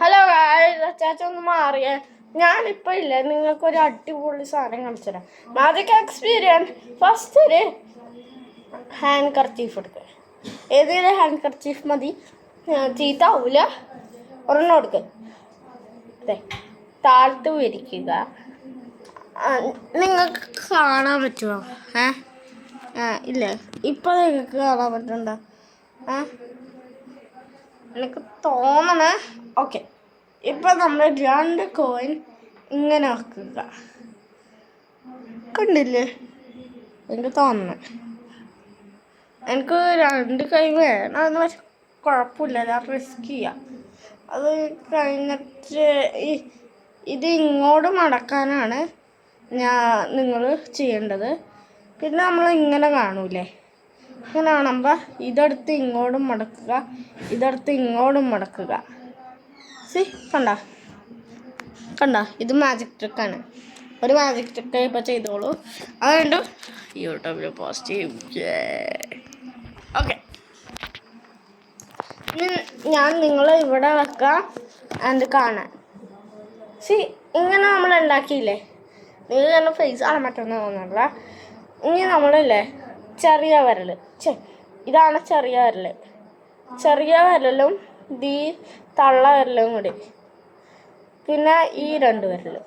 Hello ചാച്ച ഒന്ന് മാറിയേ. ഞാനിപ്പോൾ ഇല്ലേ നിങ്ങൾക്കൊരു അടിപൊളി സാധനം കാണിച്ചു തരാം. Magic experience. ഫസ്റ്റ് ഒരു ഹാൻഡ് കർച്ചീഫ് എടുക്കുക. ഏതെങ്കിലും ഹാൻഡ് കർച്ചീഫ് മതി, ചീത്താവൂല. ഒരെണ്ണം എടുക്കുക. അതെ, താഴ്ത്ത് വിരിക്കുക. നിങ്ങൾക്ക് കാണാൻ പറ്റുമോ? ഇല്ലേ, ഇപ്പം നിങ്ങൾക്ക് കാണാൻ പറ്റുന്നുണ്ടോ? എനിക്ക് തോന്നണേ. ഓക്കെ, ഇപ്പം നമ്മൾ 2 കോയിൻ ഇങ്ങനെ വെക്കുക. കണ്ടില്ലേ? എനിക്ക് തോന്നണേ എനിക്ക് 2 കൈ വേണമെന്ന് വെച്ചാൽ കുഴപ്പമില്ല, ഞാൻ റിസ്ക് ചെയ്യാം. അത് കഴിഞ്ഞിട്ട് ഇത് ഇങ്ങോട്ട് മടക്കാനാണ് നിങ്ങൾ ചെയ്യേണ്ടത്. പിന്നെ നമ്മൾ ഇങ്ങനെ കാണൂലേ, ഇങ്ങനെ കാണുമ്പോൾ ഇതെടുത്ത് ഇങ്ങോട്ടും മടക്കുക, ഇതെടുത്ത് ഇങ്ങോട്ടും മടക്കുക. കണ്ട ഇത് മാജിക് ട്രിക്കാണ്. ഒരു മാജിക് ട്രിക്ക് ഇപ്പോൾ ചെയ്തോളൂ. അതുകൊണ്ട് യൂട്യൂബിൽ പോസ്റ്റ് ചെയ്യും. ഓക്കെ, ഞാൻ നിങ്ങളെ ഇവിടെ വെക്കാം അത് കാണാൻ. ഇങ്ങനെ നമ്മൾ ഉണ്ടാക്കിയില്ലേ, നിങ്ങൾ തന്നെ ഫേസ് കാണാൻ പറ്റുമെന്ന് തോന്നുന്നില്ല. ഇനി നമ്മളില്ലേ ചെറിയ വിരൽ, ഇതാണ് ചെറിയ വിരൽ. ചെറിയ വിരലും തള്ള വിരലും കൂടി, പിന്നെ ഈ 2 വിരലും,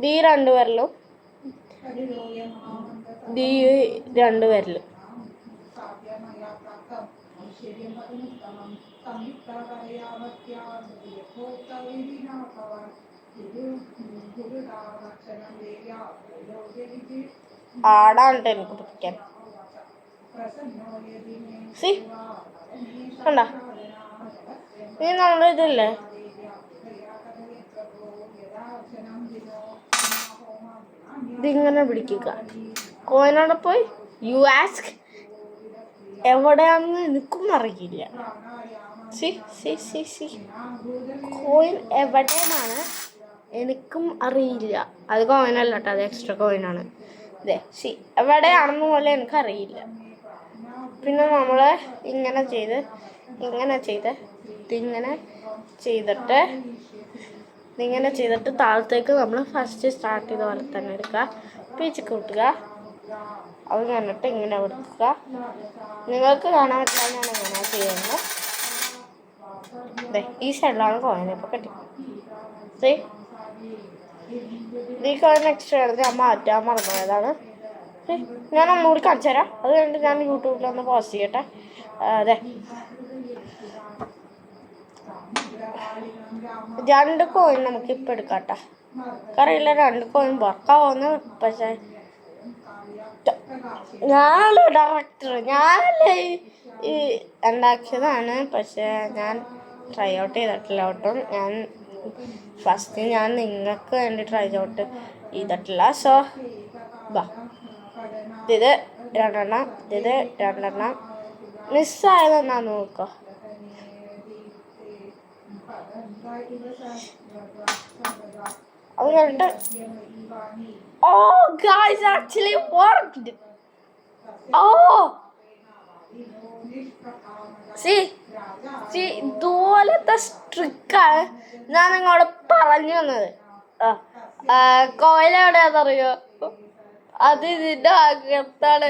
ഈ 2 വിരലും, ഈ 2 വിരലും. ആടാണ്ട് എനിക്ക് പിടിക്കാൻ. കണ്ട, ഇനി നമ്മളിതില്ലേ ഇതിങ്ങനെ പിടിക്കുക. കോയിനോടെ പോയി യു ആസ്ക് എവിടെയാണെന്ന് എനിക്കും അറിയില്ല. കോയിൻ എവിടെയാണ് എനിക്കും അറിയില്ല. അത് കോയിനല്ല കേട്ടോ, അത് എക്സ്ട്രാ കോയിനാണ്. ഇതേ എവിടെയാണെന്ന് പോലെ എനിക്കറിയില്ല. പിന്നെ നമ്മൾ ഇങ്ങനെ ചെയ്തിട്ട് താഴത്തേക്ക് നമ്മൾ ഫസ്റ്റ് സ്റ്റാർട്ട് ചെയ്ത പോലെ തന്നെ എടുക്കുക, പീച്ച് കൂട്ടുക. അത് കഴിഞ്ഞിട്ട് ഇങ്ങനെ എടുക്കുക. നിങ്ങൾക്ക് കാണാൻ പറ്റാൻ ഞാൻ എങ്ങനെ ചെയ്യുന്നത്. ഈ സൈഡിലാണ് കോയിൻ ഇപ്പോൾ കിട്ടി. ഈ കോയിൻ എക്സ്ട്രാ ഞാൻ മാറ്റാൻ മറന്നുപോയതാണ്. ഞാൻ ഒന്നുകൂടി കാണിച്ചു തരാം. അത് കഴിഞ്ഞിട്ട് ഞാൻ യൂട്യൂബിലൊന്ന് പോസ്റ്റ് ചെയ്യട്ടെ. അതെ, 2 കോയിൻ നമുക്ക് ഇപ്പം എടുക്കാം കേട്ടോ. അറിയില്ല 2 കോയിൻ വർക്കാവുമെന്ന്. പക്ഷേ ഞാനല്ലേ ഡയറക്ടർ, ഞാനല്ലേ ഈ ഉണ്ടാക്കിയതാണ്. പക്ഷേ ഞാൻ ട്രൈ ഔട്ട് ചെയ്തിട്ടില്ല ഒട്ടും. ഞാൻ നിങ്ങൾക്ക് വേണ്ടി ട്രൈ ഔട്ട് ചെയ്തിട്ടില്ല. സോ ഇത് 2 മിസ്സായതെന്നാന്ന് നോക്കോ. അത് കഴിഞ്ഞിട്ട് guys actually worked. ഇതുപോലത്തെ ട്രിക്കാണ് ഞാൻ നിങ്ങളോട് പറഞ്ഞു തന്നത്. കോയിൻ എവിടെയാണെന്നറിയോ? അത് ഇതിൻ്റെ അകത്താണ്.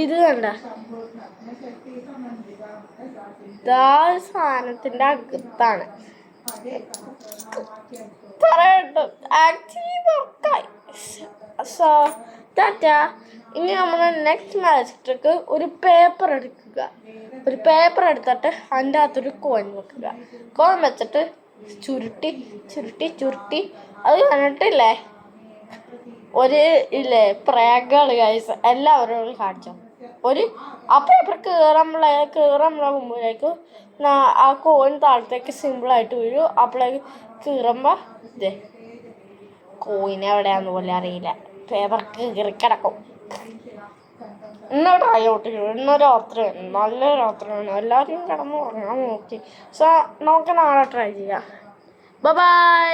ഇത് കണ്ട, സാധനത്തിൻ്റെ അകത്താണ്. പറയട്ടോ, ആക്ച്വലി നോക്കായി. സോ ഇനി നമ്മൾ നെക്സ്റ്റ് മാജിക് ട്രിക്ക്, ഒരു പേപ്പർ എടുക്കുക. ഒരു പേപ്പർ എടുത്തിട്ട് അതിൻ്റെ അകത്തൊരു കോയിൻ വെക്കുക. കോയിൻ വെച്ചിട്ട് ചുരുട്ടി അത് കഴിഞ്ഞിട്ടില്ലേ പ്രേഗകൾ ഗൈസ് എല്ലാവരോടും കാണിച്ചോ. ആ പേപ്പർ കീറുമ്പോഴേ മുമ്പിലേക്ക് ആ കോയിൻ താഴത്തേക്ക് സിമ്പിളായിട്ട് വീഴും. അപ്പോഴേക്ക് കീറുമ്പോൾ കോയിൻ എവിടെയാന്ന് പോലെ അറിയില്ല, പേപ്പർ കീറിക്കിടക്കും. ഇന്ന് ട്രൈ ഔട്ട് ചെയ്യും. ഇന്ന് രാത്രിയാണ്, നല്ല രാത്രിയാണ്, എല്ലാവരും കിടന്ന് ഉറങ്ങാൻ നോക്കി. സോ നമുക്ക് നാളെ ട്രൈ ചെയ്യാം. ബൈ.